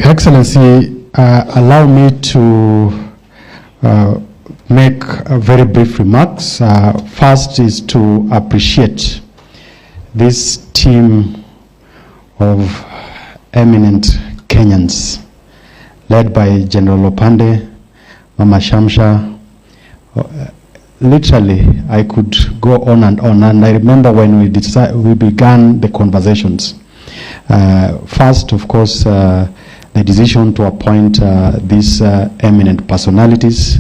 Excellency, allow me to make very brief remarks. First is to appreciate this team of eminent Kenyans led by General Opande, Mama Shamsha. Literally, I could go on, and I remember when we began the conversations. First, of course, the decision to appoint these eminent personalities,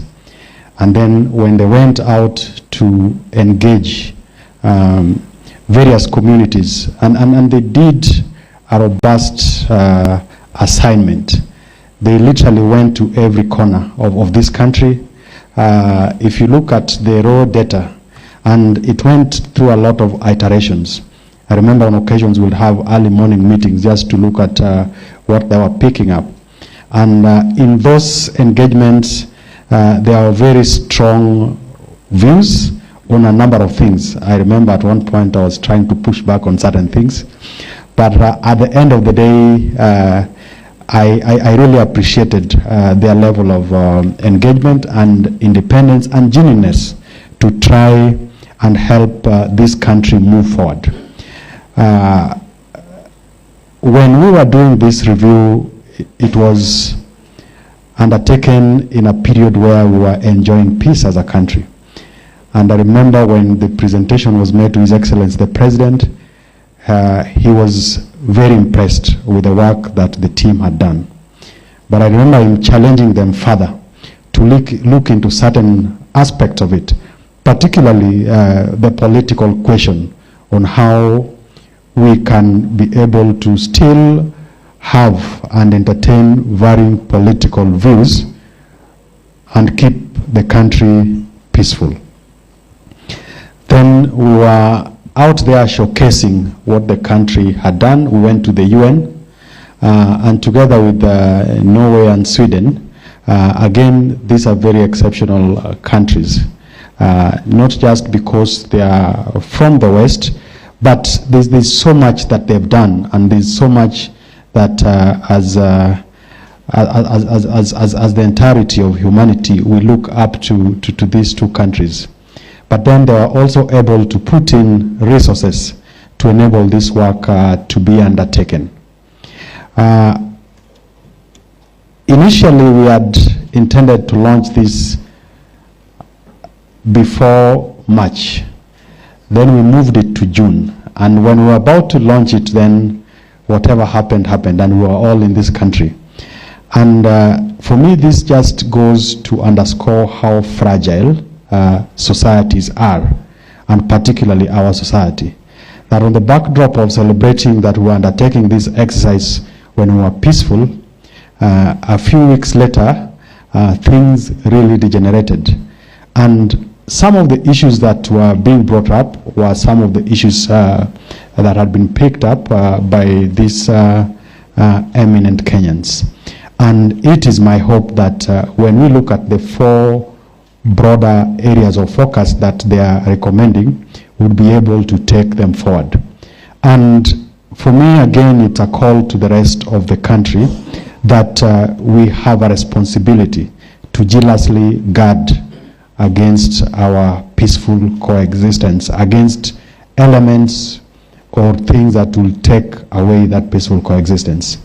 and then when they went out to engage various communities, and they did a robust assignment. They literally went to every corner of this country. If you look at the raw data, and it went through a lot of iterations. I remember on occasions we'd have early morning meetings just to look at what they were picking up. And in those engagements, there are very strong views on a number of things. I remember at one point I was trying to push back on certain things. But at the end of the day, I really appreciated their level of engagement and independence and genuineness to try and help this country move forward. When we were doing this review, it was undertaken in a period where we were enjoying peace as a country. And I remember when the presentation was made to His Excellency the President, he was very impressed with the work that the team had done. But I remember him challenging them further to look into certain aspects of it, particularly the political question on how we can be able to still have and entertain varying political views and keep the country peaceful. Then we were out there showcasing what the country had done. We went to the UN and together with Norway and Sweden, again, these are very exceptional countries, not just because they are from the West, but there's so much that they've done, and there's so much that as the entirety of humanity, we look up to these two countries. But then they are also able to put in resources to enable this work to be undertaken. Initially, we had intended to launch this before March. Then we moved it to June. And when we were about to launch it, then whatever happened, and we were all in this country. And for me, this just goes to underscore how fragile societies are, and particularly our society. That on the backdrop of celebrating that we were undertaking this exercise when we were peaceful, a few weeks later, things really degenerated. And some of the issues that were being brought up were some of the issues that had been picked up by these eminent Kenyans. And it is my hope that when we look at the four broader areas of focus that they are recommending, we'll be able to take them forward. And for me, again, it's a call to the rest of the country that we have a responsibility to jealously guard against our peaceful coexistence, against elements or things that will take away that peaceful coexistence.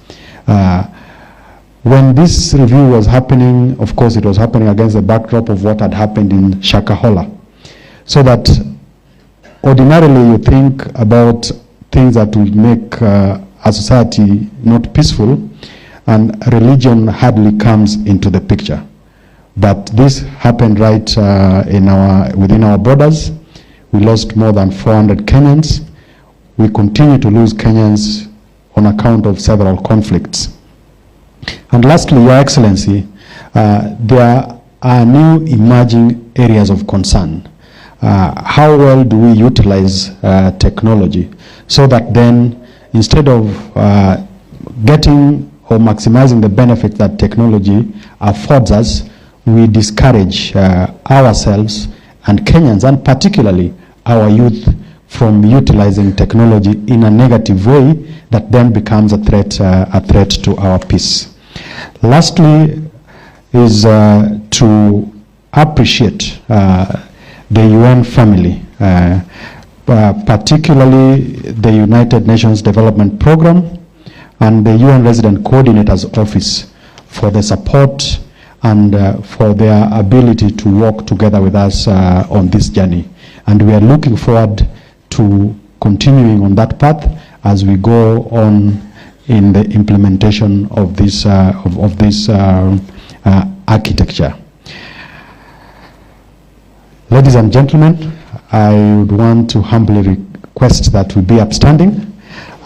When this review was happening, of course, it was happening against the backdrop of what had happened in Shakahola. So that ordinarily you think about things that will make a society not peaceful, and religion hardly comes into the picture. But this happened right within our borders. We lost more than 400 Kenyans. We continue to lose Kenyans on account of several conflicts. And lastly, Your Excellency, there are new emerging areas of concern. How well do we utilize technology so that then, instead of getting or maximizing the benefit that technology affords us, we discourage ourselves and Kenyans, and particularly our youth, from utilizing technology in a negative way that then becomes a threat to our peace. Lastly is to appreciate the UN family, particularly the United Nations Development Program and the UN Resident Coordinator's Office for the support and for their ability to work together with us on this journey. And we are looking forward to continuing on that path as we go on in the implementation of this architecture. Ladies and gentlemen, I would want to humbly request that we be upstanding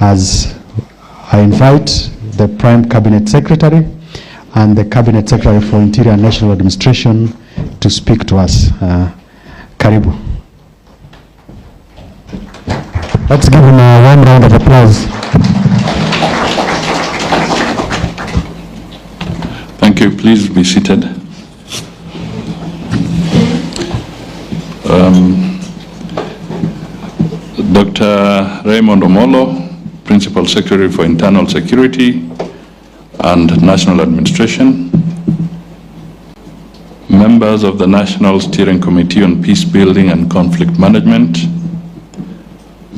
as I invite the Prime Cabinet Secretary and the Cabinet Secretary for Interior and National Administration to speak to us. Karibu. Let's give him a warm round of applause. Thank you. Please be seated. Dr. Raymond Omollo, Principal Secretary for Internal Security and National Administration, members of the National Steering Committee on Peacebuilding and Conflict Management,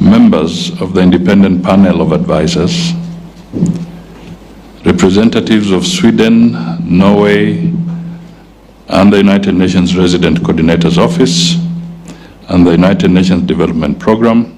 members of the Independent Panel of Advisors, representatives of Sweden, Norway, and the United Nations Resident Coordinator's Office, and the United Nations Development Program,